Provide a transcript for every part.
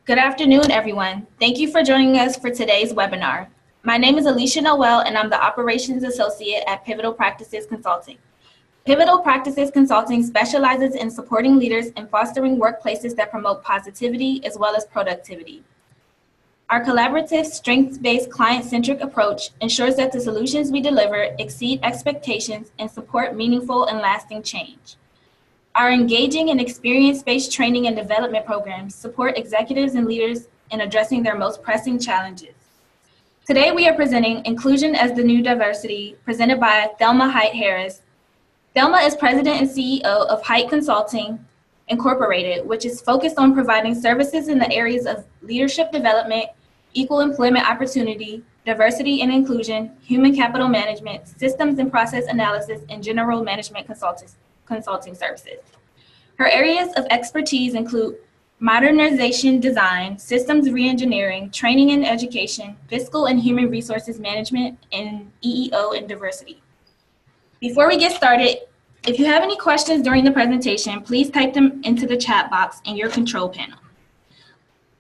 Good afternoon, everyone. Thank you for joining us for today's webinar. My name is Alicia Noel, and I'm the Operations Associate at Pivotal Practices Consulting. Pivotal Practices Consulting specializes in supporting leaders and fostering workplaces that promote positivity as well as productivity. Our collaborative, strengths-based, client-centric approach ensures that the solutions we deliver exceed expectations and support meaningful and lasting change. Our engaging and experience-based training and development programs support executives and leaders in addressing their most pressing challenges. Today, we are presenting Inclusion as the New Diversity, presented by Thelma Height Harris. Thelma is President and CEO of Height Consulting Incorporated, which is focused on providing services in the areas of leadership development, equal employment opportunity, diversity and inclusion, human capital management, systems and process analysis, and general management consulting services. Her areas of expertise include modernization design, systems reengineering, training and education, fiscal and human resources management, and EEO and diversity. Before we get started, if you have any questions during the presentation, please type them into the chat box in your control panel.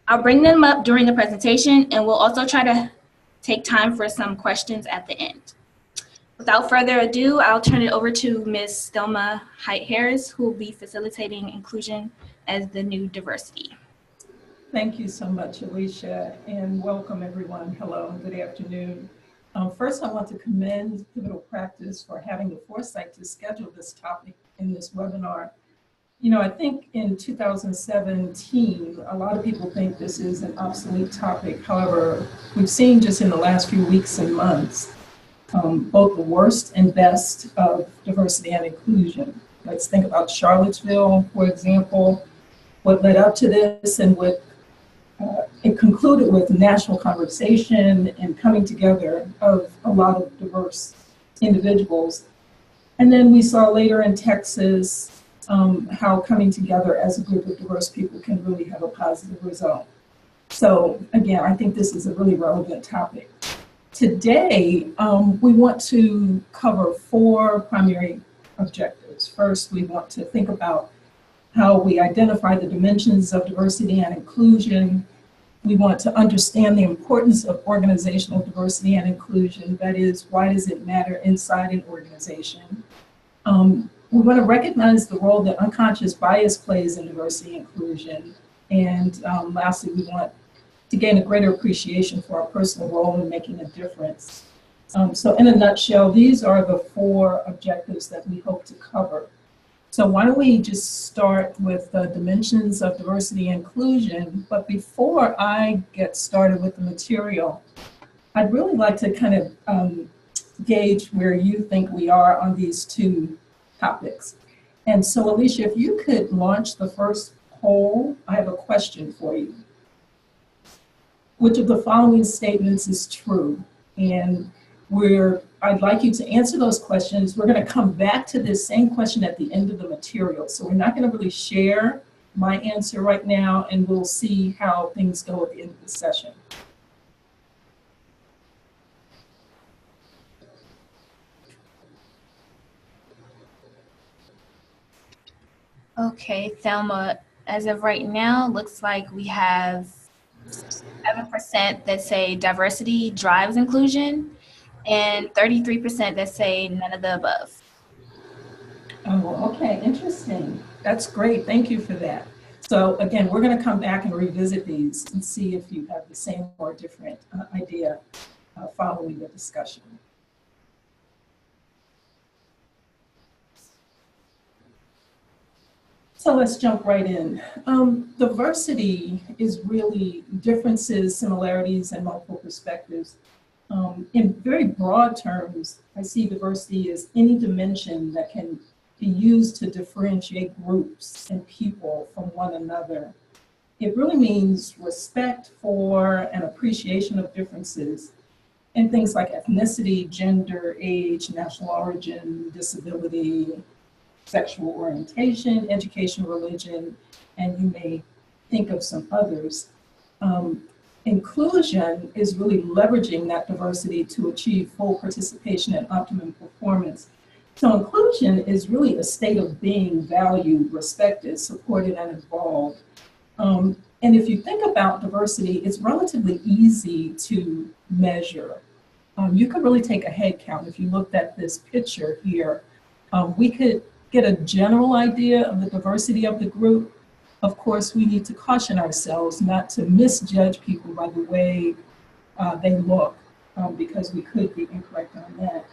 I'll bring them up during the presentation, and we'll also try to take time for some questions at the end. Without further ado, I'll turn it over to Ms. Thelma Height Harris, who will be facilitating inclusion as the new diversity. Thank you so much, Alicia, and welcome everyone. Hello and good afternoon. First, I want to commend Pivotal Practice for having the foresight to schedule this topic in this webinar. You know, I think in 2017, a lot of people think this is an obsolete topic. However, we've seen just in the last few weeks and months, both the worst and best of diversity and inclusion. Let's think about Charlottesville, for example, what led up to this and what it concluded with national conversation and coming together of a lot of diverse individuals. And then we saw later in Texas how coming together as a group of diverse people can really have a positive result. So again, I think this is a really relevant topic. Today, we want to cover 4 primary objectives. First, we want to think about how we identify the dimensions of diversity and inclusion. We want to understand the importance of organizational diversity and inclusion. That is, why does it matter inside an organization? We want to recognize the role that unconscious bias plays in diversity and inclusion. And lastly, we want to gain a greater appreciation for our personal role in making a difference. So in a nutshell, these are the 4 objectives that we hope to cover. So why don't we just start with the dimensions of diversity and inclusion. But before I get started with the material, I'd really like to kind of gauge where you think we are on these 2 topics. And so Alicia, if you could launch the first poll, I have a question for you. Which of the following statements is true? And I'd like you to answer those questions. We're going to come back to this same question at the end of the material. So we're not going to really share my answer right now, and we'll see how things go at the end of the session. Okay, Thelma, as of right now, looks like we have 7% that say diversity drives inclusion, and 33% that say none of the above. Oh, okay, interesting. That's great. Thank you for that. So again, we're going to come back and revisit these and see if you have the same or different idea following the discussion. So let's jump right in. Diversity is really differences, similarities, and multiple perspectives. In very broad terms, I see diversity as any dimension that can be used to differentiate groups and people from one another. It really means respect for and appreciation of differences in things like ethnicity, gender, age, national origin, disability, sexual orientation, education, religion, and you may think of some others. Inclusion is really leveraging that diversity to achieve full participation and optimum performance. So inclusion is really a state of being valued, respected, supported, and involved. And if you think about diversity, it's relatively easy to measure. You could really take a head count. If you looked at this picture here, we could get a general idea of the diversity of the group. Of course, we need to caution ourselves not to misjudge people by the way they look, because we could be incorrect on that.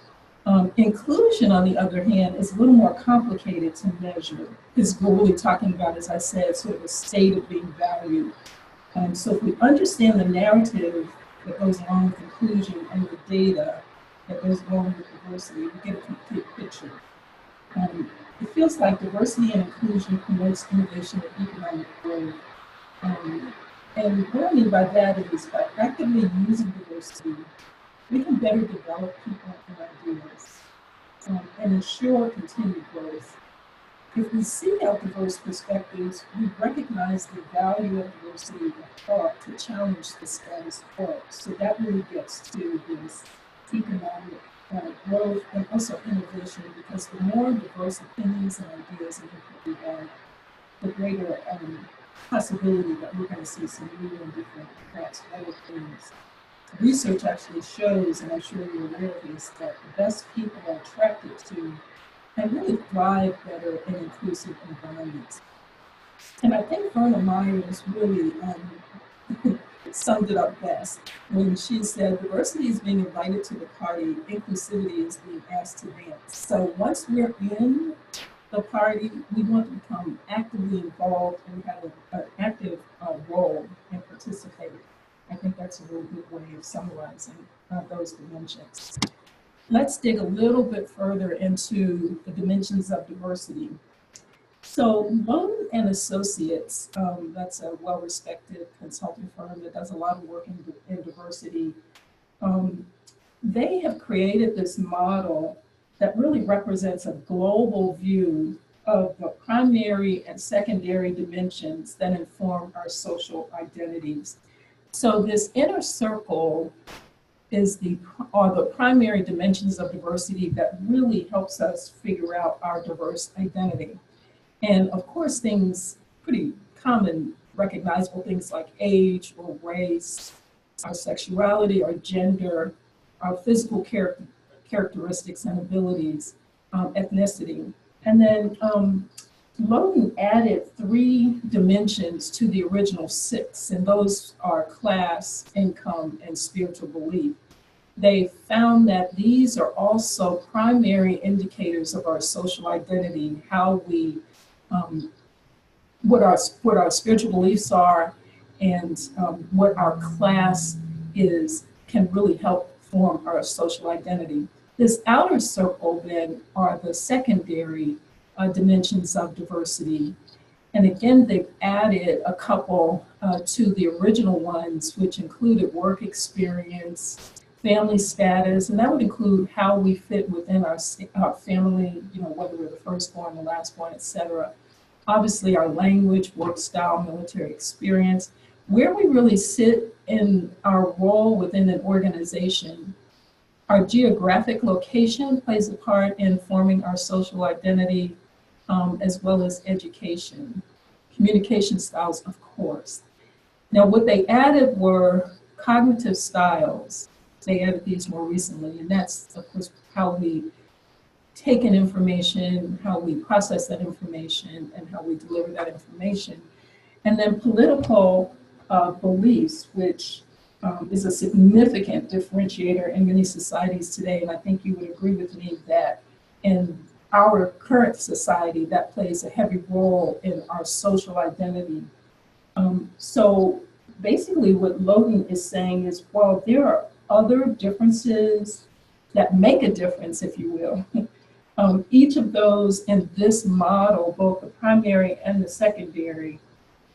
Inclusion, on the other hand, is a little more complicated to measure because we're really talking about, as I said, sort of a state of being valued. So if we understand the narrative that goes along with inclusion and the data that goes along with diversity, we get a complete picture. It feels like diversity and inclusion promotes innovation and economic growth. And what I mean by that is by actively using diversity, we can better develop people and ideas and ensure continued growth. If we seek out diverse perspectives, we recognize the value of diversity of thought to challenge the status quo. So that really gets to this economic growth and also innovation, because the more diverse opinions and ideas and input we have, the greater possibility that we're going to see some new and different perhaps better things. Research actually shows, and I'm sure you're aware of this, that the best people are attracted to and really thrive better in inclusive environments. And I think Verna Myers really summed it up best when she said, diversity is being invited to the party, inclusivity is being asked to dance. So once we're in the party, we want to become actively involved and have an active role and participate. I think that's a really good way of summarizing those dimensions. Let's dig a little bit further into the dimensions of diversity. So Lowe and Associates, that's a well-respected consulting firm that does a lot of work in diversity. They have created this model that really represents a global view of the primary and secondary dimensions that inform our social identities. So this inner circle are the primary dimensions of diversity that really helps us figure out our diverse identity. And of course, things pretty common, recognizable things like age or race, our sexuality, our gender, our physical characteristics and abilities, ethnicity. And then Loden added 3 dimensions to the original 6, and those are class, income, and spiritual belief. They found that these are also primary indicators of our social identity, how we, what our spiritual beliefs are, and what our class is can really help form our social identity. This outer circle then are the secondary dimensions of diversity. And again, they've added a couple to the original ones, which included work experience, family status, and that would include how we fit within our family, whether we're the firstborn, the lastborn, et cetera. Obviously, our language, work style, military experience, where we really sit in our role within an organization. Our geographic location plays a part in forming our social identity, as well as education. Communication styles, of course. Now, what they added were cognitive styles. They added these more recently, and that's, of course, how we take in information, how we process that information, and how we deliver that information. And then political beliefs, which is a significant differentiator in many societies today. And I think you would agree with me that in our current society, that plays a heavy role in our social identity. So basically what Logan is saying is, while there are other differences that make a difference, if you will, each of those in this model, both the primary and the secondary,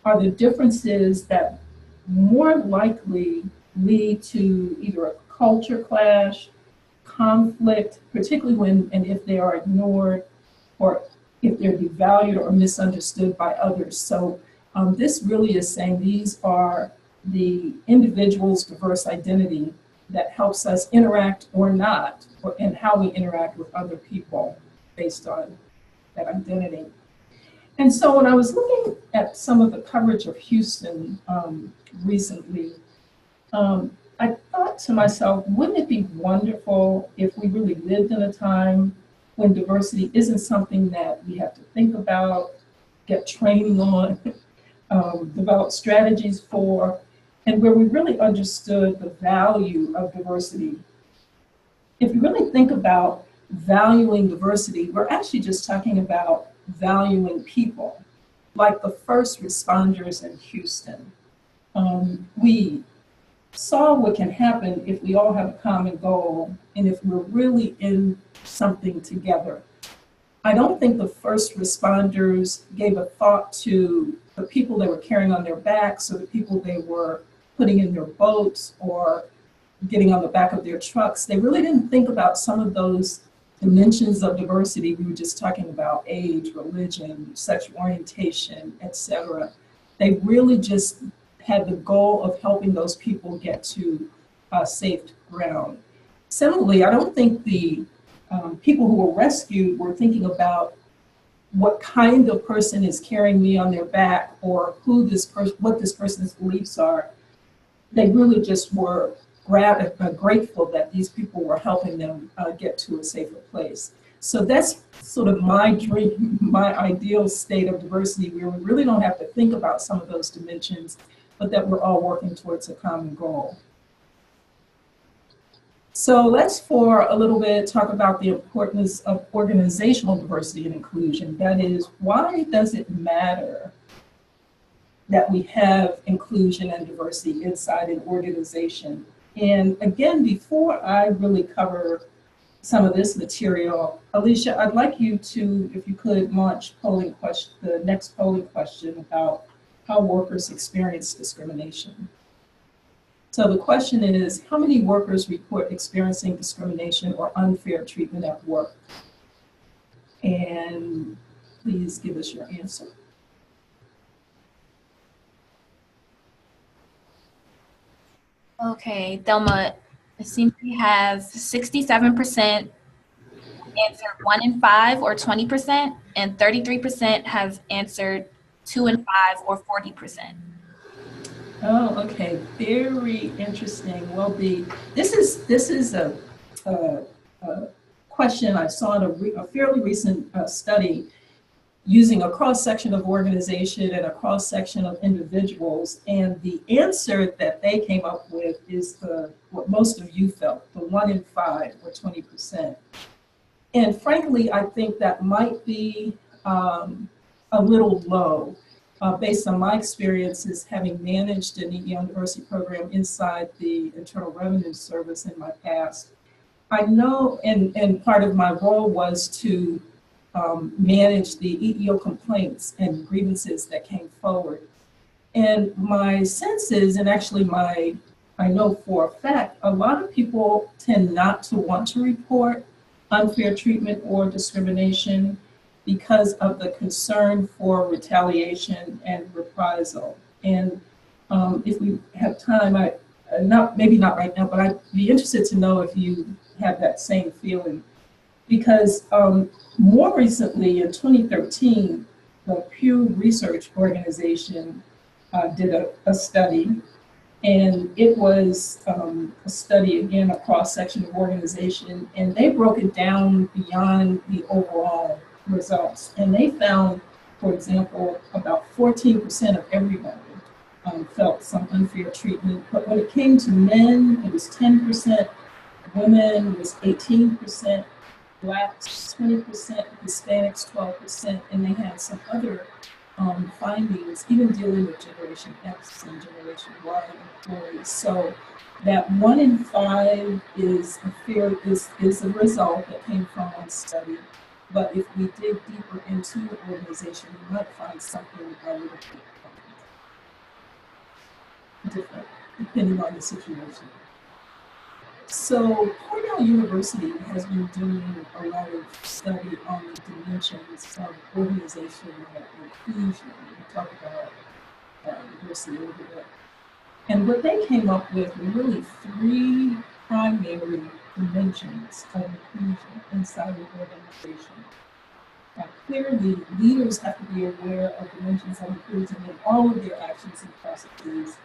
are the differences that more likely lead to either a culture clash, conflict, particularly when and if they are ignored, or if they're devalued or misunderstood by others. So this really is saying these are the individual's diverse identity that helps us interact or not, and how we interact with other people based on that identity. And so when I was looking at some of the coverage of Houston recently, I thought to myself, wouldn't it be wonderful if we really lived in a time when diversity isn't something that we have to think about, get training on, develop strategies for, and where we really understood the value of diversity. If you really think about valuing diversity, we're actually just talking about valuing people, like the first responders in Houston. We saw what can happen if we all have a common goal and if we're really in something together. I don't think the first responders gave a thought to the people they were carrying on their backs or the people they were putting in their boats or getting on the back of their trucks. They really didn't think about some of those dimensions of diversity. We were just talking about age, religion, sexual orientation, etc. They really just had the goal of helping those people get to safe ground. Similarly, I don't think the people who were rescued were thinking about what kind of person is carrying me on their back or who this what this person's beliefs are. They really just were grateful that these people were helping them get to a safer place. So that's sort of my dream, my ideal state of diversity, where we really don't have to think about some of those dimensions, but that we're all working towards a common goal. So let's for a little bit talk about the importance of organizational diversity and inclusion. That is, why does it matter that we have inclusion and diversity inside an organization? And again, before I really cover some of this material, Alicia, I'd like you to, if you could, launch the next polling question about how workers experience discrimination. So the question is, how many workers report experiencing discrimination or unfair treatment at work? And please give us your answer. Okay, Thelma, it seems we have 67% answered 1 in 5 or 20%, and 33% has answered 2 in 5 or 40%. Oh, okay, very interesting. Well, this is a question I saw in a fairly recent study using a cross-section of organization and a cross-section of individuals, and the answer that they came up with is what most of you felt, the 1 in 5 or 20%. And frankly, I think that might be a little low. Based on my experiences having managed an EEO diversity program inside the Internal Revenue Service in my past, I know, and part of my role was to manage the EEO complaints and grievances that came forward. And my sense is, and actually I know for a fact, a lot of people tend not to want to report unfair treatment or discrimination because of the concern for retaliation and reprisal. And if we have time, maybe not right now, but I'd be interested to know if you have that same feeling. Because more recently, in 2013, the Pew Research Organization did a study, and it was a study, again, a cross-section of organization, and they broke it down beyond the overall results. And they found, for example, about 14% of everybody felt some unfair treatment. But when it came to men, it was 10%, women was 18%, Blacks 20%, Hispanics 12%, and they had some other findings, even dealing with Generation X and Generation Y employees. So that 1 in 5 is a result that came from one study. But if we dig deeper into the organization, we might find something a little bit different, depending on the situation. So Cornell University has been doing a lot of study on the dimensions of organizational inclusion. We talk about diversity a little bit. And what they came up with were really 3 primary dimensions of inclusion inside an organization. Clearly, leaders have to be aware of dimensions of inclusion in all of their actions and processes.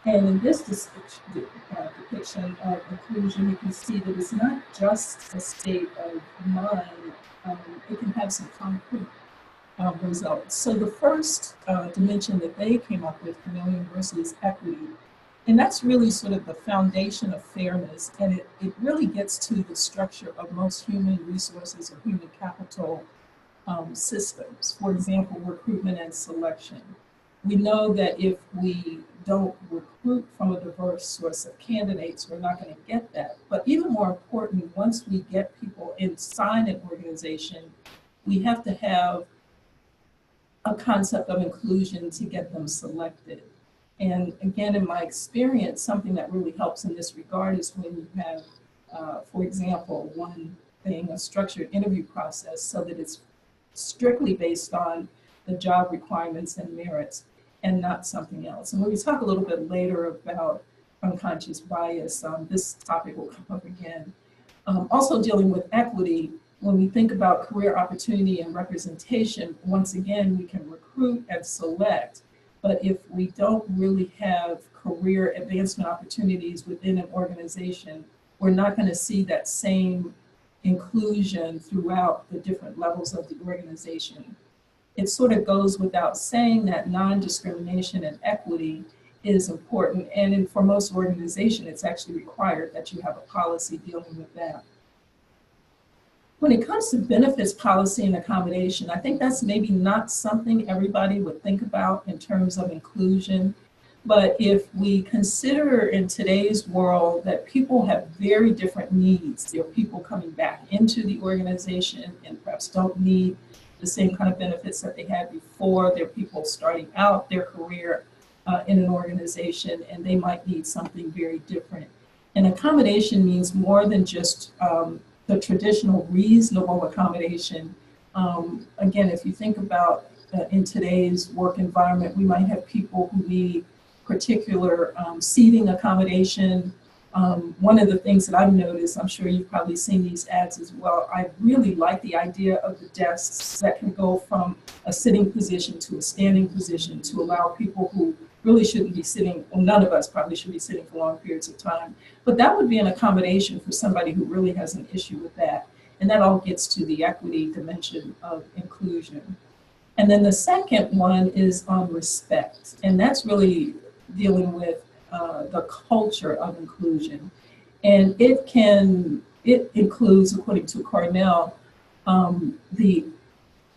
And in this depiction of inclusion, you can see that it's not just a state of mind, it can have some concrete results. So the first dimension that they came up with, Cornell University, is equity. And that's really sort of the foundation of fairness. And it really gets to the structure of most human resources or human capital systems. For example, recruitment and selection. We know that if we don't recruit from a diverse source of candidates, we're not going to get that. But even more important, once we get people inside an organization, we have to have a concept of inclusion to get them selected. And again, in my experience, something that really helps in this regard is when you have, for example, one thing, a structured interview process so that it's strictly based on the job requirements and merits and not something else. And when we talk a little bit later about unconscious bias, this topic will come up again. Also dealing with equity, when we think about career opportunity and representation, once again, we can recruit and select, but if we don't really have career advancement opportunities within an organization, we're not going to see that same inclusion throughout the different levels of the organization. It sort of goes without saying that non-discrimination and equity is important, and for most organizations, it's actually required that you have a policy dealing with that. When it comes to benefits policy and accommodation, I think that's maybe not something everybody would think about in terms of inclusion. But if we consider in today's world that people have very different needs, there are people coming back into the organization and perhaps don't need the same kind of benefits that they had before. There are people starting out their career in an organization and they might need something very different. And accommodation means more than just the traditional reasonable accommodation. Again, if you think about in today's work environment, we might have people who need particular seating accommodation. One of the things that I've noticed, I'm sure you've probably seen these ads as well, I really like the idea of the desks that can go from a sitting position to a standing position to allow people who really shouldn't be sitting, well, none of us probably should be sitting for long periods of time, but that would be an accommodation for somebody who really has an issue with that. And that all gets to the equity dimension of inclusion. And then the second one is on respect, and that's really dealing with the culture of inclusion. And it includes, according to Cornell, the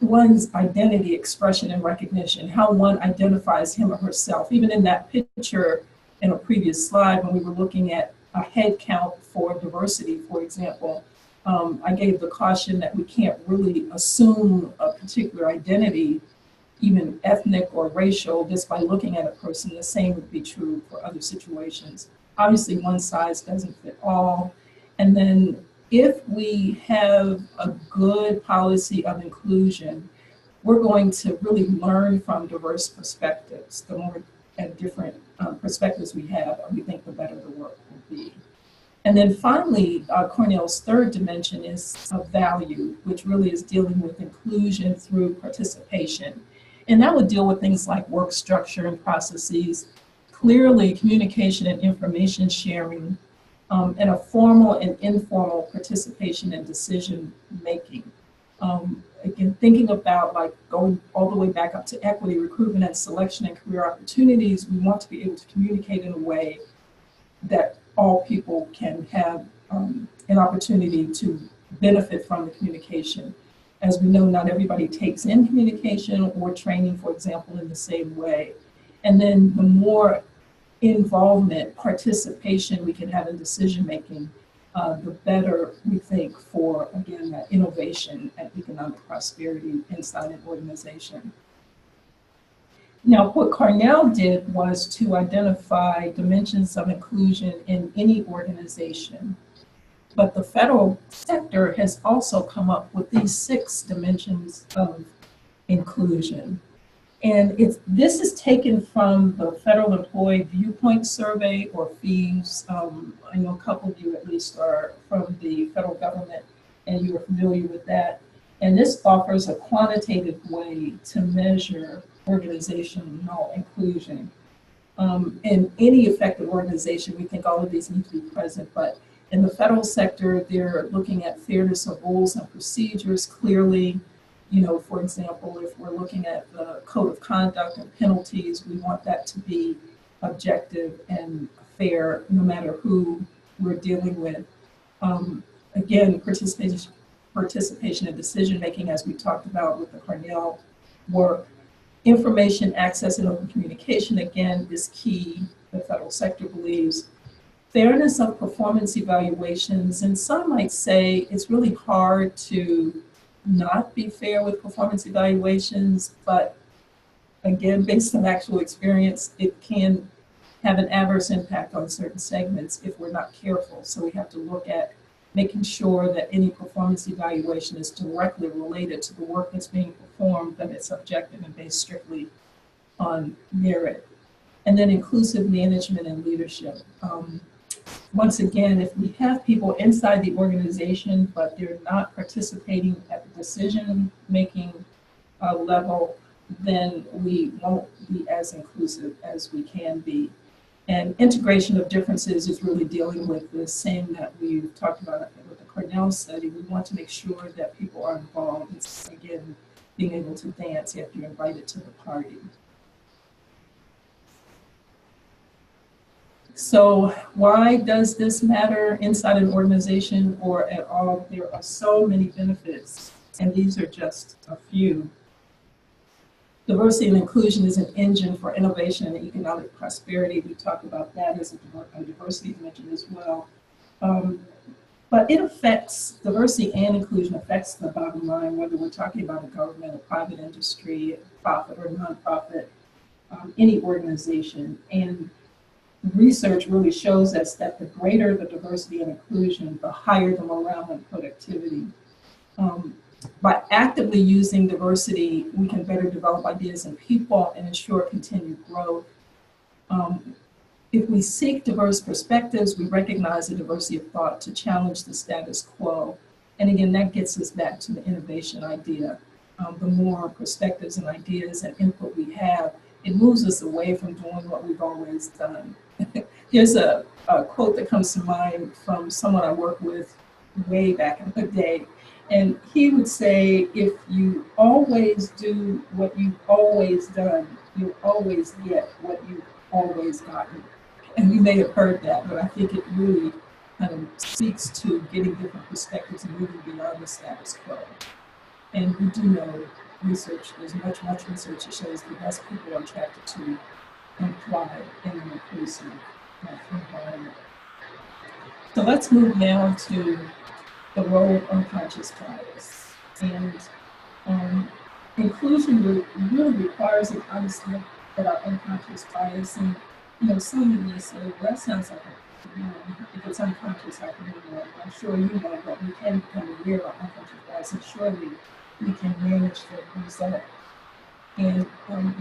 one's identity, expression, and recognition, how one identifies him or herself. Even in that picture in a previous slide, when we were looking at a head count for diversity, for example, I gave the caution that we can't really assume a particular identity, even ethnic or racial, just by looking at a person. The same would be true for other situations. Obviously, one size doesn't fit all. And then if we have a good policy of inclusion, we're going to really learn from diverse perspectives. The more different perspectives we have, we think the better the work will be. And then finally, Cornell's third dimension is of value, which really is dealing with inclusion through participation. And that would deal with things like work structure and processes, clearly communication and information sharing, and a formal and informal participation in decision making. Again, thinking about like going all the way back up to equity, recruitment and selection and career opportunities, we want to be able to communicate in a way that all people can have an opportunity to benefit from the communication. As we know, not everybody takes in communication or training, for example, in the same way. And then the more involvement, participation we can have in decision making, the better we think for, again, that innovation and economic prosperity inside an organization. Now, what Cornell did was to identify dimensions of inclusion in any organization. But the federal sector has also come up with these 6 dimensions of inclusion. And this is taken from the Federal Employee Viewpoint Survey, or FEVS. I know a couple of you at least are from the federal government and you are familiar with that. And this offers a quantitative way to measure organizational inclusion. In any effective organization, we think all of these need to be present, but in the federal sector, they're looking at fairness of rules and procedures clearly. You know, for example, if we're looking at the code of conduct and penalties, we want that to be objective and fair no matter who we're dealing with. Again, participation in decision making, as we talked about with the Cornell work. Information access and open communication, again, is key, the federal sector believes. Fairness of performance evaluations, and some might say it's really hard to not be fair with performance evaluations, but again, based on actual experience, it can have an adverse impact on certain segments if we're not careful. So we have to look at making sure that any performance evaluation is directly related to the work that's being performed, that it's objective and based strictly on merit. And then inclusive management and leadership. Once again, if we have people inside the organization, but they're not participating at the decision-making level, then we won't be as inclusive as we can be. And integration of differences is really dealing with the same that we've talked about with the Cornell study. We want to make sure that people are involved. It's, again, being able to dance after you're invited to the party. So why does this matter inside an organization or at all? There are so many benefits, and these are just a few. Diversity and inclusion is an engine for innovation and economic prosperity. We talk about that as a diversity dimension as well. But it affects, diversity and inclusion affects the bottom line, whether we're talking about a government, a private industry, profit or nonprofit, any organization. And research really shows us that the greater the diversity and inclusion, the higher the morale and productivity. By actively using diversity, we can better develop ideas in people and ensure continued growth. If we seek diverse perspectives, we recognize the diversity of thought to challenge the status quo. And again, that gets us back to the innovation idea. The more perspectives and ideas and input we have, it moves us away from doing what we've always done. Here's a quote that comes to mind from someone I worked with way back in the day. And he would say, if you always do what you've always done, you'll always get what you've always gotten. And we may have heard that, but I think it really kind of speaks to getting different perspectives and moving beyond the status quo. And we do know research, there's much research that shows the best people are attracted to and thrive in an inclusive environment. So let's move now to the role of unconscious bias. And inclusion really requires an honesty at our unconscious bias. And some may say, well, that sounds like if it's unconscious, how can we know? I'm sure you know that we can become aware of our unconscious bias, and surely we can manage the result. And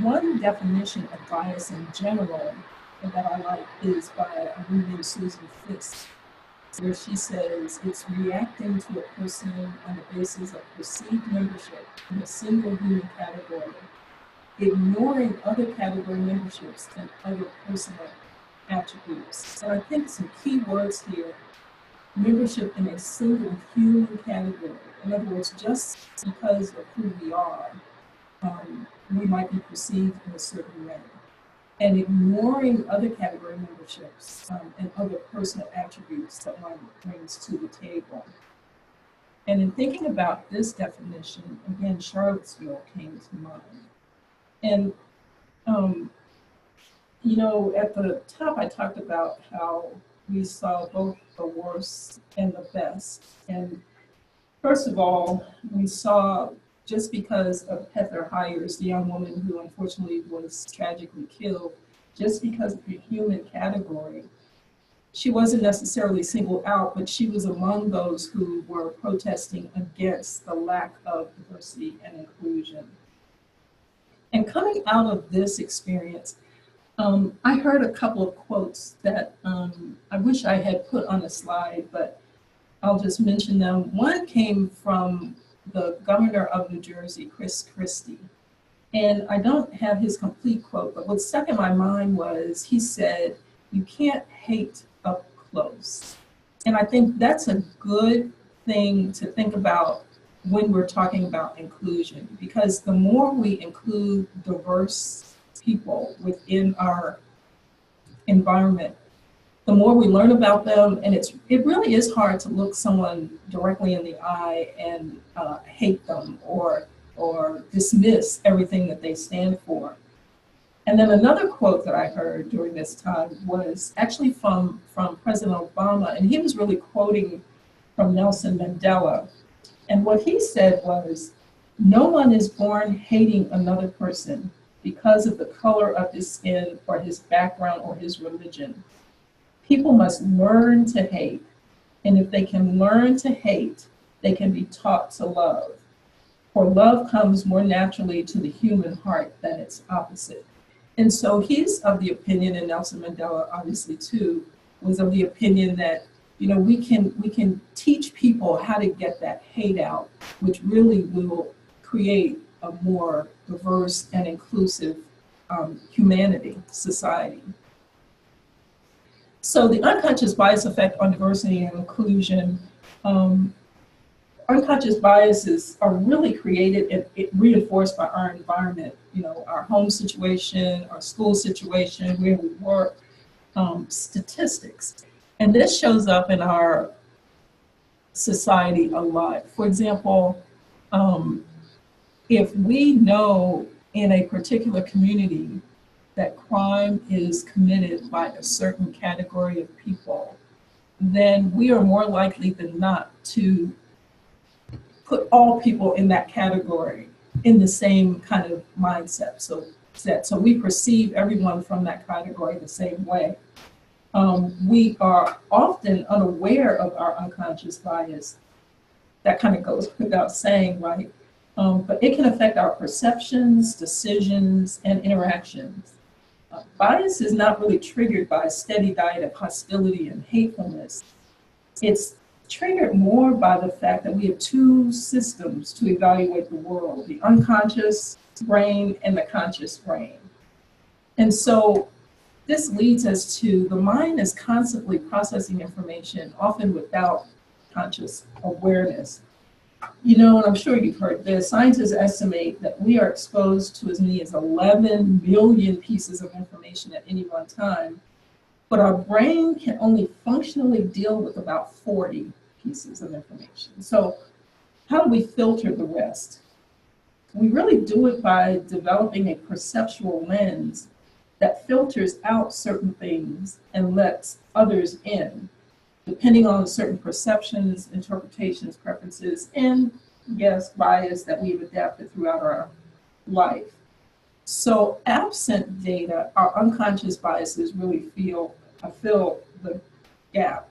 one definition of bias in general that I like is by a woman named Susan Fisk, where she says it's reacting to a person on the basis of perceived membership in a single human category, ignoring other category memberships and other personal attributes. And I think some key words here: membership in a single human category. In other words, just because of who we are, we might be perceived in a certain way. And ignoring other category memberships and other personal attributes that one brings to the table. And in thinking about this definition, again, Charlottesville came to mind. And, at the top, I talked about how we saw both the worst and the best. And first of all, we saw, just because of Heather Hires, the young woman who unfortunately was tragically killed, just because of the human category, she wasn't necessarily singled out, but she was among those who were protesting against the lack of diversity and inclusion. And coming out of this experience, I heard a couple of quotes that I wish I had put on a slide, but I'll just mention them. One came from the governor of New Jersey, Chris Christie. And I don't have his complete quote, but what stuck in my mind was he said, "You can't hate up close." And I think that's a good thing to think about when we're talking about inclusion, because the more we include diverse people within our environment, the more we learn about them, and it really is hard to look someone directly in the eye and hate them or dismiss everything that they stand for. And then another quote that I heard during this time was actually from President Obama, and he was really quoting from Nelson Mandela. And what he said was, "No one is born hating another person because of the color of his skin or his background or his religion. People must learn to hate. And if they can learn to hate, they can be taught to love. For love comes more naturally to the human heart than its opposite." And so he's of the opinion, and Nelson Mandela obviously too, was of the opinion that, you know, we can teach people how to get that hate out, which really will create a more diverse and inclusive humanity, society. So the unconscious bias effect on diversity and inclusion, unconscious biases are really created and reinforced by our environment, you know, our home situation, our school situation, where we work, statistics. And this shows up in our society a lot. For example, if we know in a particular community that crime is committed by a certain category of people, then we are more likely than not to put all people in that category in the same kind of mindset. So we perceive everyone from that category the same way. We are often unaware of our unconscious bias. That kind of goes without saying, right? But it can affect our perceptions, decisions, and interactions. Bias is not really triggered by a steady diet of hostility and hatefulness. It's triggered more by the fact that we have two systems to evaluate the world: the unconscious brain and the conscious brain. And so this leads us to the mind is constantly processing information, often without conscious awareness. You know, and I'm sure you've heard this, scientists estimate that we are exposed to as many as 11 million pieces of information at any one time, but our brain can only functionally deal with about 40 pieces of information. So how do we filter the rest? We really do it by developing a perceptual lens that filters out certain things and lets others in, depending on certain perceptions, interpretations, preferences, and yes, bias that we've adapted throughout our life. So absent data, our unconscious biases really fill the gap.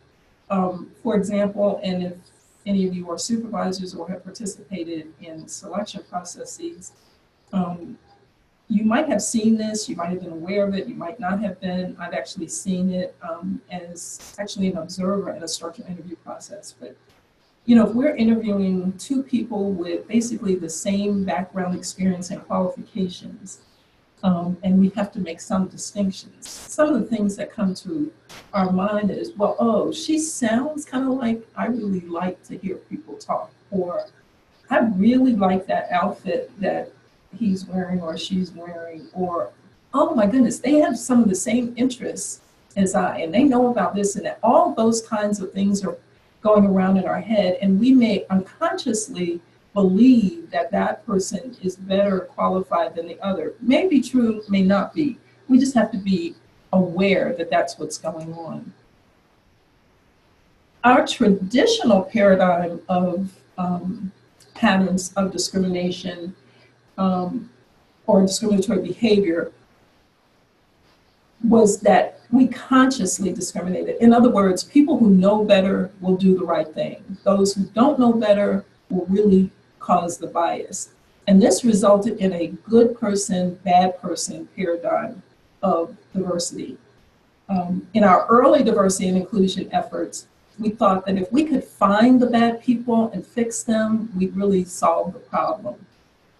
For example, and if any of you are supervisors or have participated in selection processes, you might have seen this, you might have been aware of it, you might not have been. I've actually seen it as actually an observer in a structured interview process. But you know, if we're interviewing two people with basically the same background, experience, and qualifications, and we have to make some distinctions, some of the things that come to our mind is, well, oh, she sounds kind of like I really like to hear people talk, or I really like that outfit that he's wearing or she's wearing, or oh my goodness, they have some of the same interests as I, and they know about this and that. All those kinds of things are going around in our head, and we may unconsciously believe that that person is better qualified than the other. May be true, may not be. We just have to be aware that that's what's going on. Our traditional paradigm of patterns of discrimination or discriminatory behavior was that we consciously discriminated. In other words, people who know better will do the right thing. Those who don't know better will really cause the bias. And this resulted in a good person, bad person paradigm of diversity. In our early diversity and inclusion efforts, we thought that if we could find the bad people and fix them, we'd really solve the problem.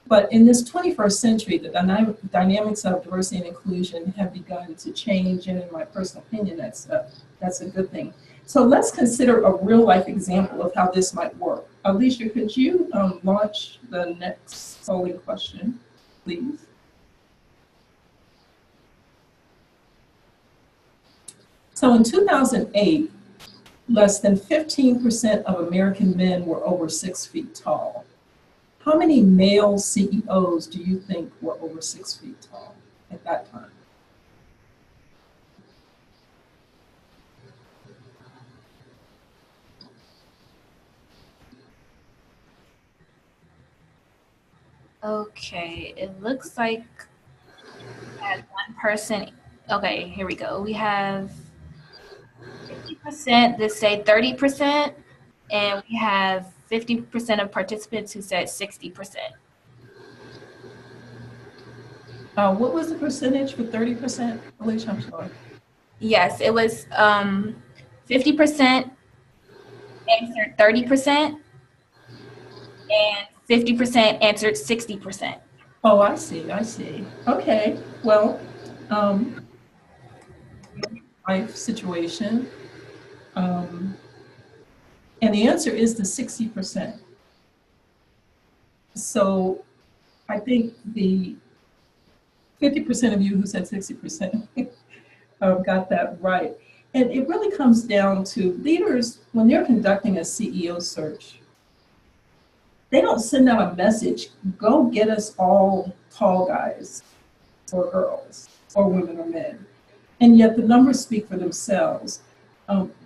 But in this 21st century, the dynamics of diversity and inclusion have begun to change, and in my personal opinion, that's a good thing. So let's consider a real life example of how this might work. Alicia, could you launch the next polling question, please? So in 2008, less than 15% of American men were over 6 feet tall. How many male CEOs do you think were over 6 feet tall at that time? Okay, it looks like we had one person. Okay, here we go. We have 50% that say 30%, and we have 50% of participants who said 60%. What was the percentage for 30%? Alicia, I'm sorry. Yes, it was 50% answered 30%, and 50% answered 60%. Oh, I see, I see. Okay, well, life situation. And the answer is the 60%. So I think the 50% of you who said 60% got that right. And it really comes down to leaders, when they're conducting a CEO search, they don't send out a message, go get us all tall guys or girls or women or men. And yet the numbers speak for themselves.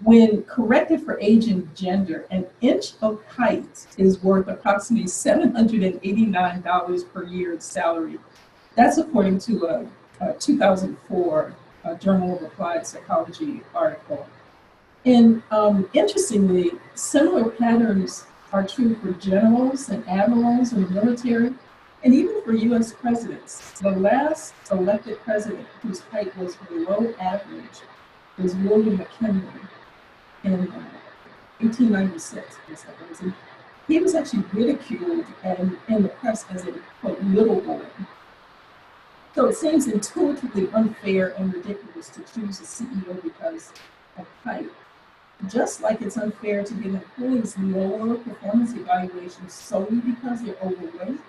When corrected for age and gender, an inch of height is worth approximately $789 per year in salary. That's according to a 2004 Journal of Applied Psychology article. And interestingly, similar patterns are true for generals and admirals in the military, and even for US presidents. The last elected president whose height was below average was William McKinley in 1896. And he was actually ridiculed and in the press as a, quote, little boy. So it seems intuitively unfair and ridiculous to choose a CEO because of height. Just like it's unfair to give employees lower performance evaluations solely because they're overweight,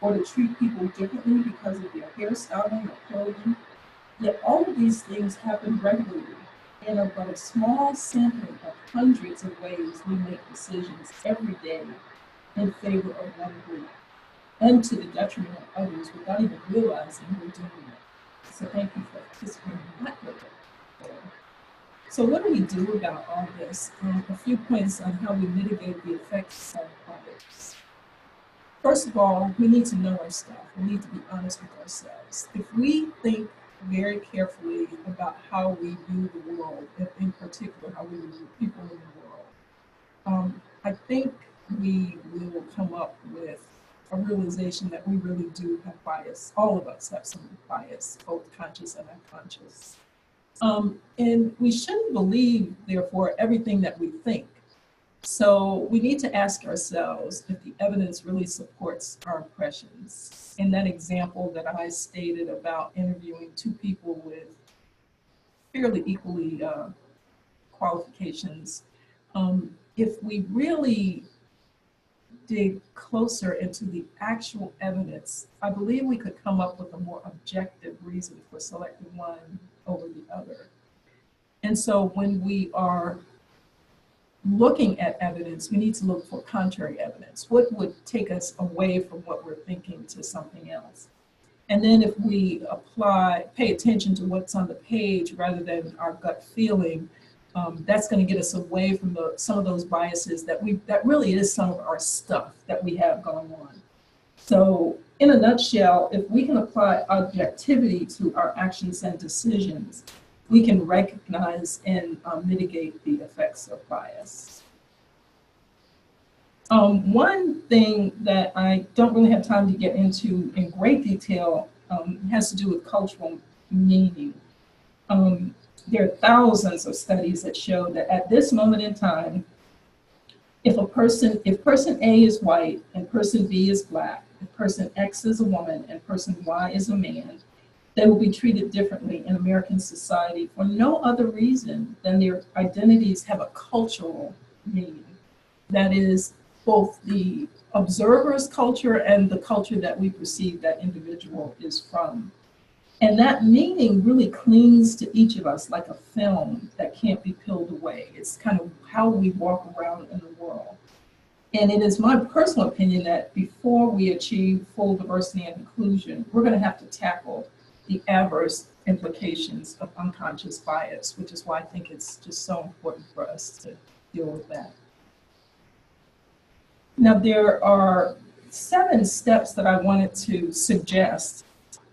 or to treat people differently because of their hairstyling or clothing. Yet all of these things happen regularly and are but a small sampling of hundreds of ways we make decisions every day in favor of one group and to the detriment of others without even realizing we're doing it. So thank you for participating in that little bit. So what do we do about all this? A few points on how we mitigate the effects of bias. First of all, we need to know our stuff. We need to be honest with ourselves. If we think very carefully about how we view the world, in particular how we view people in the world, I think we will come up with a realization that we really do have bias. All of us have some bias, both conscious and unconscious. And we shouldn't believe, therefore, everything that we think. So we need to ask ourselves if the evidence really supports our impressions. In that example that I stated about interviewing two people with fairly equally qualifications, if we really dig closer into the actual evidence, I believe we could come up with a more objective reason for selecting one over the other. And so when we are looking at evidence, we need to look for contrary evidence. What would take us away from what we're thinking to something else? And then if we pay attention to what's on the page rather than our gut feeling, that's going to get us away from some of those biases that really is some of our stuff that we have going on. So in a nutshell, if we can apply objectivity to our actions and decisions, we can recognize and mitigate the effects of bias. One thing that I don't really have time to get into in great detail has to do with cultural meaning. there are thousands of studies that show that at this moment in time, if person A is white and person B is black, if person X is a woman and person Y is a man, they will be treated differently in American society for no other reason than their identities have a cultural meaning. That is both the observer's culture and the culture that we perceive that individual is from. And that meaning really clings to each of us like a film that can't be peeled away. It's kind of how we walk around in the world. And it is my personal opinion that before we achieve full diversity and inclusion, we're going to have to tackle the adverse implications of unconscious bias, which is why I think it's just so important for us to deal with that. Now, there are 7 steps that I wanted to suggest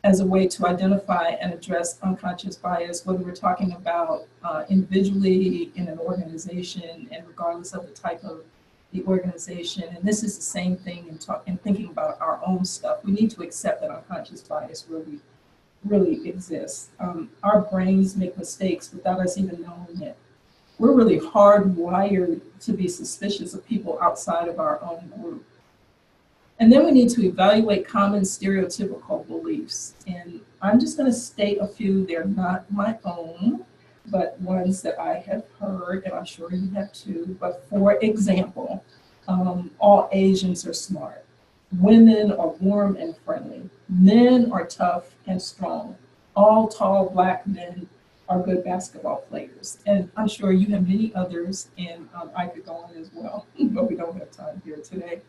as a way to identify and address unconscious bias, whether we're talking about individually in an organization and regardless of the type of the organization. And this is the same thing in thinking about our own stuff. We need to accept that unconscious bias really exists. Our brains make mistakes without us even knowing it. We're really hardwired to be suspicious of people outside of our own group. And then we need to evaluate common stereotypical beliefs. And I'm just going to state a few. They're not my own, but ones that I have heard, and I'm sure you have too. But for example, all Asians are smart. Women are warm and friendly. Men are tough and strong. All tall Black men are good basketball players. And I'm sure you have many others, and I could go on as well, but we don't have time here today.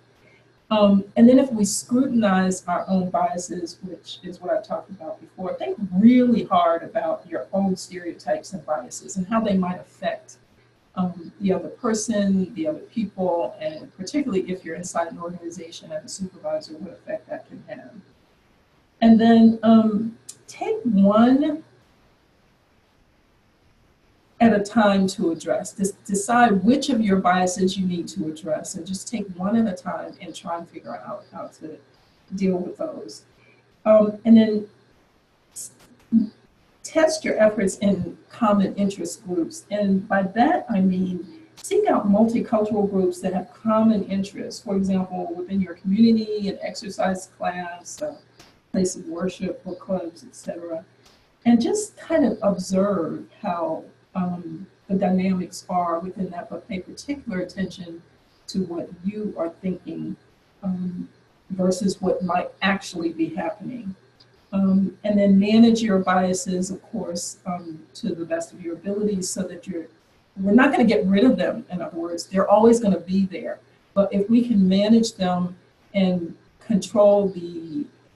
And then if we scrutinize our own biases, which is what I talked about before, think really hard about your own stereotypes and biases and how they might affect the other person, the other people, and particularly if you're inside an organization and a supervisor, what effect that can have. And then take one at a time to address. Decide which of your biases you need to address, and just take one at a time and try and figure out how to deal with those. And then test your efforts in common interest groups. And by that, I mean, seek out multicultural groups that have common interests. For example, within your community, an exercise class, a place of worship, book clubs, etc. And just kind of observe how the dynamics are within that, but pay particular attention to what you are thinking versus what might actually be happening. And then manage your biases, of course, to the best of your abilities so that we're not going to get rid of them, in other words. They're always going to be there. But if we can manage them and control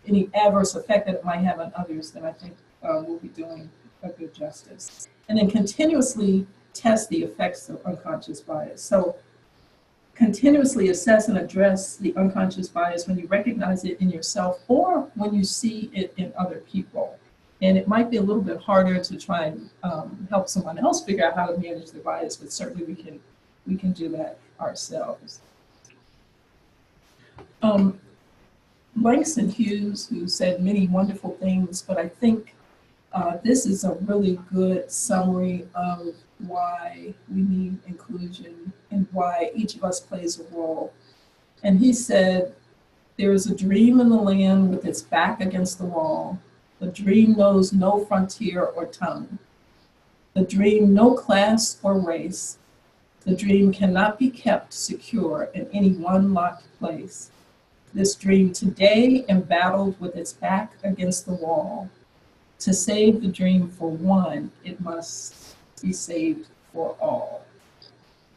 any adverse effect that it might have on others, then I think we'll be doing a good justice. And then continuously test the effects of unconscious bias. So continuously assess and address the unconscious bias when you recognize it in yourself or when you see it in other people. And it might be a little bit harder to try and help someone else figure out how to manage their bias, but certainly we can do that ourselves. Langston Hughes, who said many wonderful things, but I think this is a really good summary of why we need inclusion and why each of us plays a role. And he said, there is a dream in the land with its back against the wall. The dream knows no frontier or tongue. The dream no class or race. The dream cannot be kept secure in any one locked place. This dream today embattled with its back against the wall. To save the dream for one, it must be saved for all.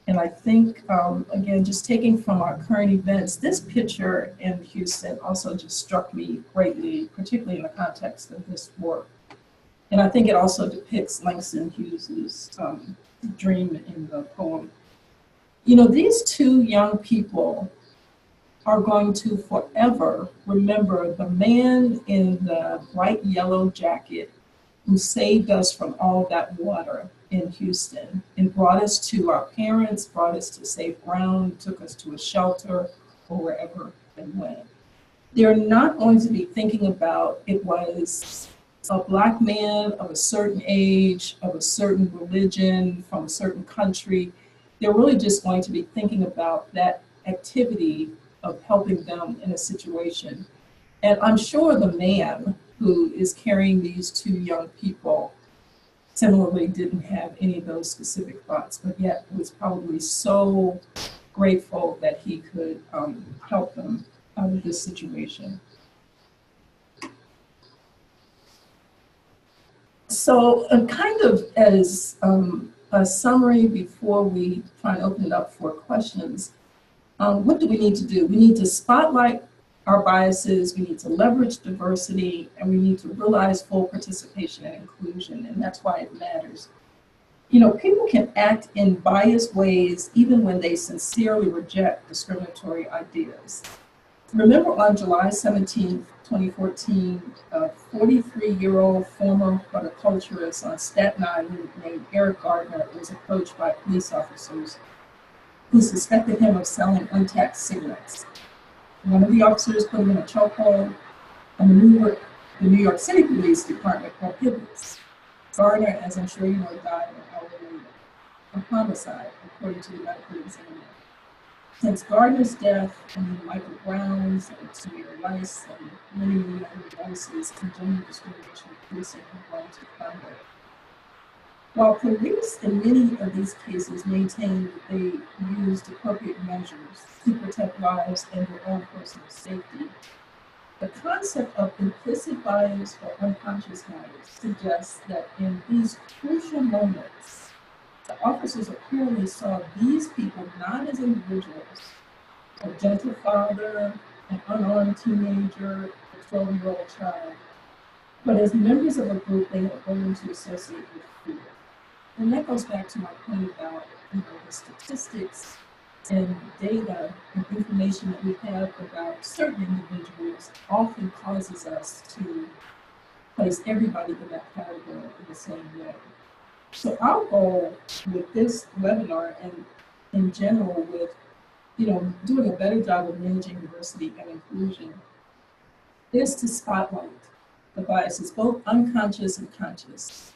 And I think, again, just taking from our current events, this picture in Houston also just struck me greatly, particularly in the context of this work. And I think it also depicts Langston Hughes's dream in the poem. You know, these 2 young people are going to forever remember the man in the bright yellow jacket who saved us from all that water in Houston and brought us to our parents, brought us to safe ground, took us to a shelter or wherever they went. They're not going to be thinking about it was a Black man of a certain age, of a certain religion, from a certain country, they're really just going to be thinking about that activity of helping them in a situation. And I'm sure the man who is carrying these two young people similarly didn't have any of those specific thoughts, but yet was probably so grateful that he could help them out of this situation. So kind of as a summary before we try and open it up for questions, what do we need to do? We need to spotlight our biases, we need to leverage diversity, and we need to realize full participation and inclusion, and that's why it matters. You know, people can act in biased ways even when they sincerely reject discriminatory ideas. Remember on July 17th, 2014, a 43-year-old former horticulturist on Staten Island named Eric Gardner was approached by police officers who suspected him of selling untaxed cigarettes. One of the officers put him in a chokehold, and the New York City Police Department prohibits. Gardner, as I'm sure you know, died an hour later, a homicide, according to the medical examiner. Since Gardner's death, and Michael Brown's and Samir Rice and many other voices, congenital discrimination in policing have grown to thunder. While police in many of these cases maintain that they used appropriate measures to protect lives and their own personal safety, the concept of implicit bias or unconscious bias suggests that in these crucial moments, the officers apparently saw these people not as individuals, a gentle father, an unarmed teenager, a 12-year-old child, but as members of a group they had learned to associate with fear. And that goes back to my point about the statistics and data and information that we have about certain individuals often causes us to place everybody in that category in the same way. So our goal with this webinar and in general with doing a better job of managing diversity and inclusion is to spotlight the biases, both unconscious and conscious.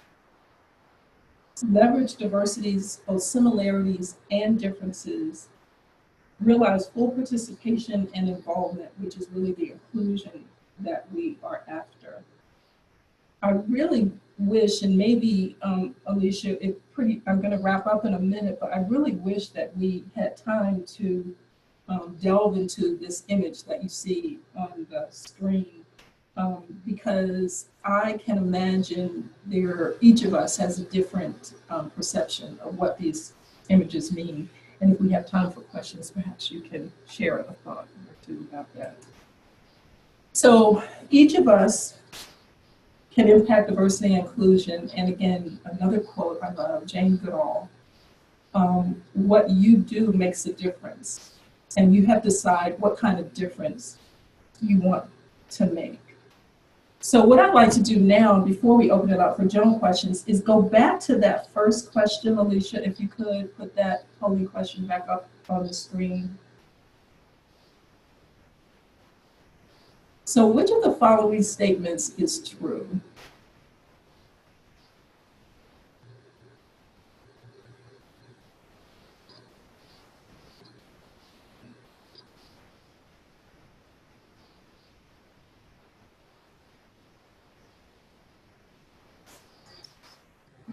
Leverage diversity's both similarities and differences, realize full participation and involvement, which is really the inclusion that we are after. I really wish, and maybe Alicia, I'm going to wrap up in a minute, but I really wish that we had time to delve into this image that you see on the screen, because I can imagine each of us has a different perception of what these images mean. And if we have time for questions, perhaps you can share a thought or two about that. So each of us can impact diversity and inclusion. And again, another quote I love, Jane Goodall, what you do makes a difference. And you have to decide what kind of difference you want to make. So what I'd like to do now, before we open it up for general questions, is go back to that first question, Alicia, if you could put that polling question back up on the screen. So which of the following statements is true?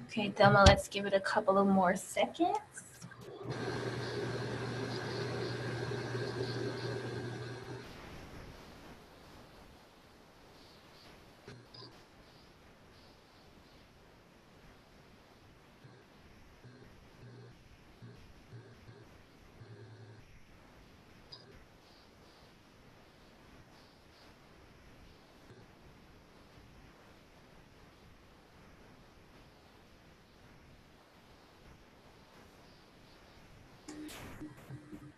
Okay, Thelma, let's give it a couple of more seconds.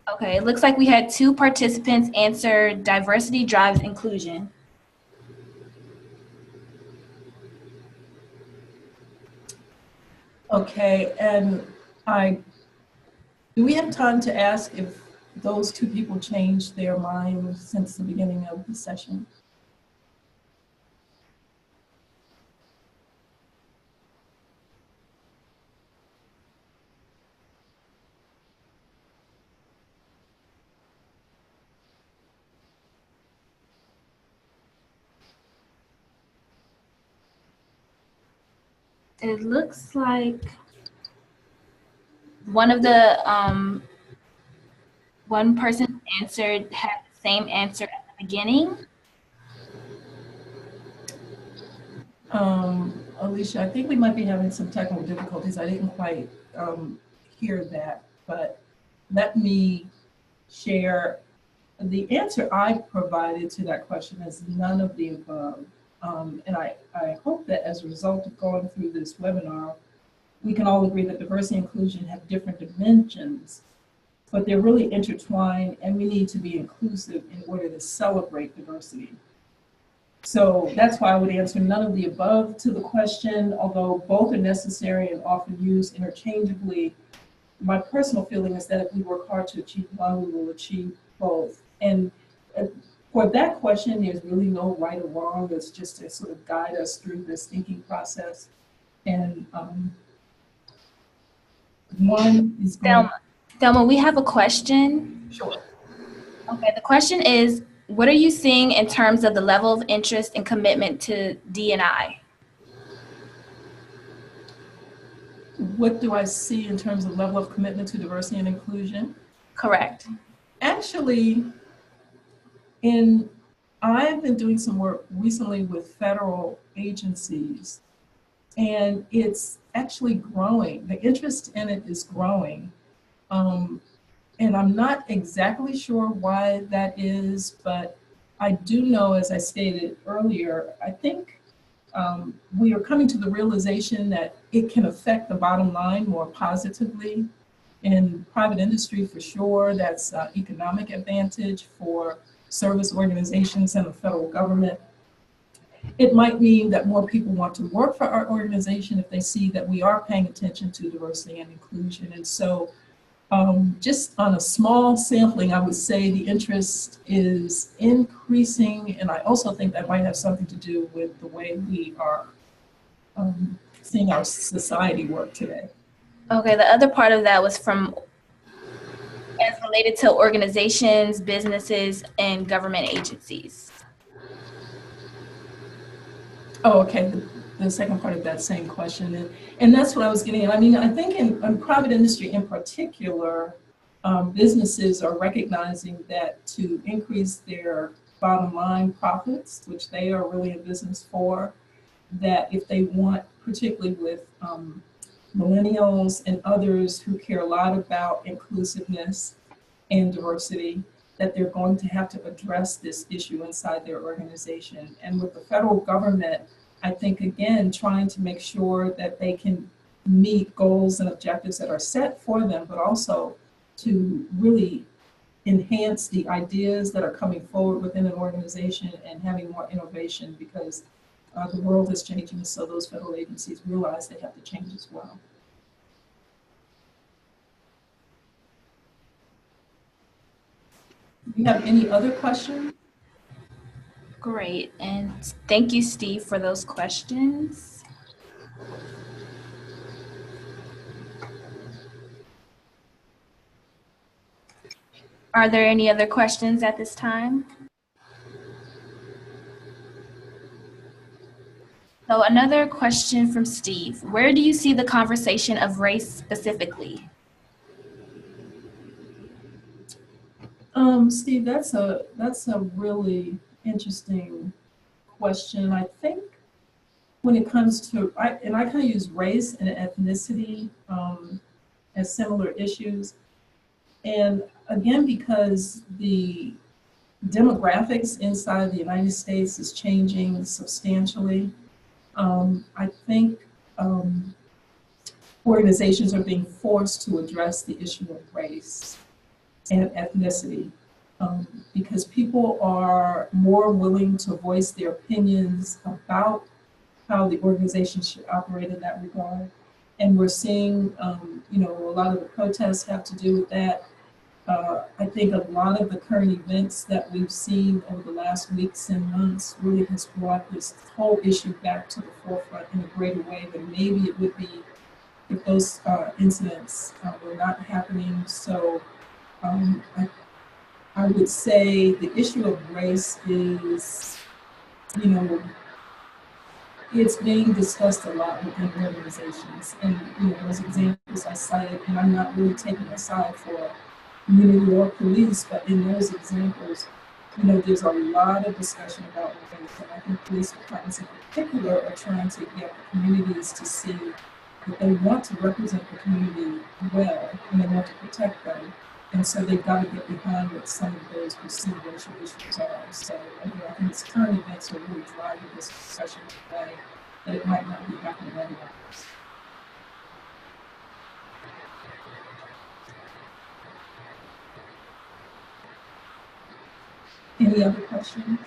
Okay, it looks like we had 2 participants answer diversity drives inclusion. Okay, and do we have time to ask if those 2 people changed their mind since the beginning of the session? It looks like one of the one person who answered had the same answer at the beginning. Alicia, I think we might be having some technical difficulties. I didn't quite hear that, but let me share. The answer I provided to that question is none of the above. And I hope that as a result of going through this webinar, we can all agree that diversity and inclusion have different dimensions, but they're really intertwined, and we need to be inclusive in order to celebrate diversity. So that's why I would answer none of the above to the question, although both are necessary and often used interchangeably. My personal feeling is that if we work hard to achieve one, we will achieve both. And for that question, there's really no right or wrong. It's just to sort of guide us through this thinking process. And one is going. Thelma, we have a question. Sure. Okay, the question is, what are you seeing in terms of the level of interest and commitment to D&I? What do I see in terms of level of commitment to diversity and inclusion? Correct. Actually, I've been doing some work recently with federal agencies, and it's actually growing. The interest in it is growing. And I'm not exactly sure why that is, but I do know, as I stated earlier, I think we are coming to the realization that it can affect the bottom line more positively. In private industry, for sure, that's economic advantage for service organizations and the federal government. It might mean that more people want to work for our organization if they see that we are paying attention to diversity and inclusion. And so just on a small sampling, I would say the interest is increasing, and I also think that might have something to do with the way we are seeing our society work today. Okay, the other part of that was from as related to organizations, businesses, and government agencies. Oh, okay. The second part of that same question. And that's what I was getting at. I mean, I think in private industry in particular, businesses are recognizing that to increase their bottom line profits, which they are really in business for, that if they want, particularly with millennials and others who care a lot about inclusiveness and diversity, that they're going to have to address this issue inside their organization. And with the federal government, I think, again, trying to make sure that they can meet goals and objectives that are set for them, but also to really enhance the ideas that are coming forward within an organization and having more innovation, because the world is changing, so those federal agencies realize they have to change as well. Do you have any other questions? Great, and thank you, Steve, for those questions. Are there any other questions at this time? So another question from Steve. Where do you see the conversation of race specifically? Steve, that's a really interesting question. I think when it comes to, I kind of use race and ethnicity as similar issues. And again, because the demographics inside the United States is changing substantially, I think organizations are being forced to address the issue of race and ethnicity, because people are more willing to voice their opinions about how the organization should operate in that regard. And we're seeing, a lot of the protests have to do with that. I think a lot of the current events that we've seen over the last weeks and months really has brought this whole issue back to the forefront in a greater way than maybe it would be if those incidents were not happening. So I would say the issue of race is, it's being discussed a lot within organizations. And those examples I cited, and I'm not really taking a side for community or police, but in those examples, there's a lot of discussion about race. And I think police departments in particular are trying to get communities to see that they want to represent the community well, and they want to protect them. And so they've got to get behind what some of those perceived racial issues are. So I think these current events are really driving this discussion in a way that it might not be happening otherwise. Any other questions?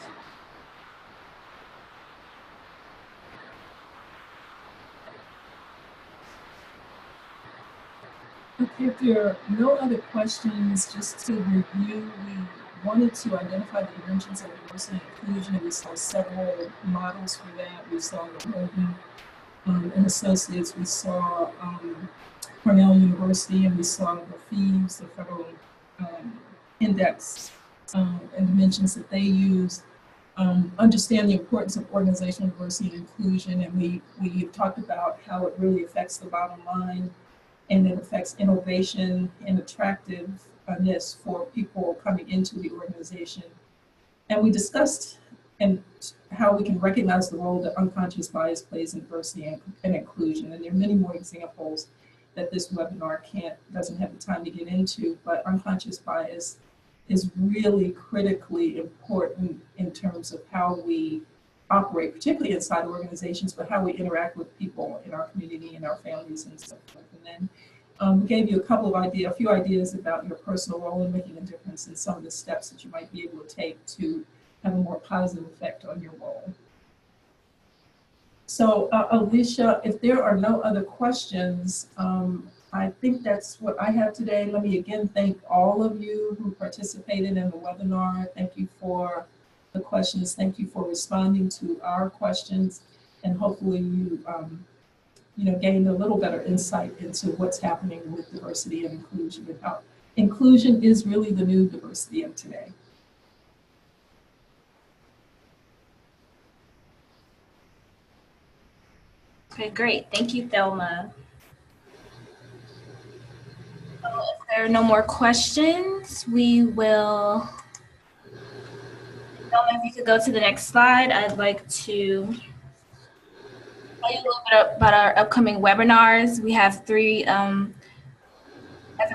Okay, if there are no other questions, just to review, we wanted to identify the dimensions of diversity and inclusion, and we saw several models for that. We saw the Logan and Associates, we saw Cornell University, and we saw the FEES, the Federal Index, and dimensions that they use. Understand the importance of organizational diversity and inclusion, and we talked about how it really affects the bottom line, and it affects innovation and attractiveness for people coming into the organization. And we discussed how we can recognize the role that unconscious bias plays in diversity and inclusion. And there are many more examples that this webinar doesn't have the time to get into, but unconscious bias is really critically important in terms of how we operate, particularly inside organizations, but how we interact with people in our community and our families and so forth. And then we gave you a few ideas about your personal role in making a difference and some of the steps that you might be able to take to have a more positive effect on your role. So Alicia, if there are no other questions, I think that's what I have today. Let me again thank all of you who participated in the webinar. Thank you for the questions. Thank you for responding to our questions, and hopefully you gained a little better insight into what's happening with diversity and inclusion, and how inclusion is really the new diversity of today. Okay, great. Thank you, Thelma. So if there are no more questions, we will. Thelma, if you could go to the next slide, I'd like to tell you a little bit about our upcoming webinars. We have three, as of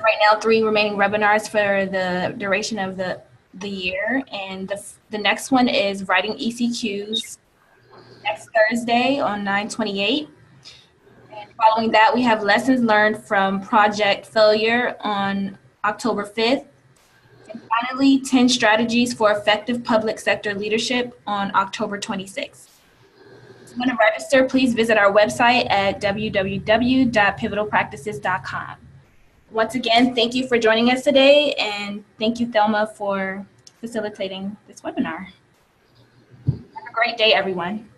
right now, 3 remaining webinars for the duration of the year. And the next one is writing ECQs next Thursday on 9/28. And following that, we have lessons learned from project failure on October 5th. And finally, 10 strategies for effective public sector leadership on October 26th. If you want to register, please visit our website at www.pivotalpractices.com. Once again, thank you for joining us today, and thank you, Thelma, for facilitating this webinar. Have a great day, everyone.